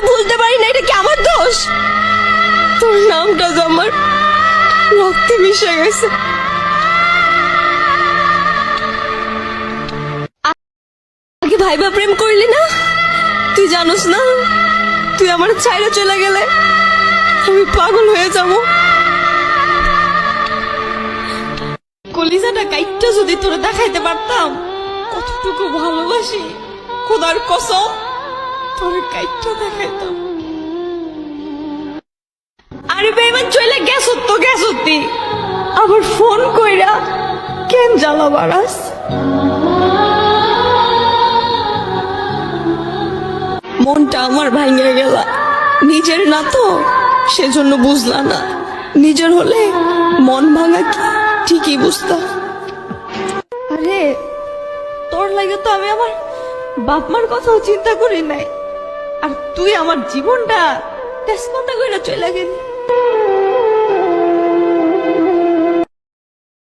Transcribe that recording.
ভুলতে পারি না, এটা কি আমার দোষ? তোর নামটা তো আমার রক্তে মিশে গেছে। আগে ভাইবা প্রেম করলি না? তুই জানোস না তুই আমার ছাইরা চলে গেলে আমি পাগল হয়ে যাব। কলিজাটা কাইটটা যদি তোরে দেখাইতে পারতাম কতটুকু ভালোবাসি, খোদার কসম তোরে কাইটটা দেখাইতাম। আরে বেমান চলে গেছত তো গেছতি, আবার ফোন কইরা কেন জ্বালা বাড়াস? মনটা আমার ভাঙে গেল, নিজের না তো সেজন্য বুঝলা না, নিজের হলে মন ভাঙা কি ঠিকই বুঝতাম। আরে তোর লাগে তো আমি আমার বাপ মার কথাও চিন্তা করি নাই, আর তুই আমার জীবনটা তেজপাতা কইরা চলে গেলি।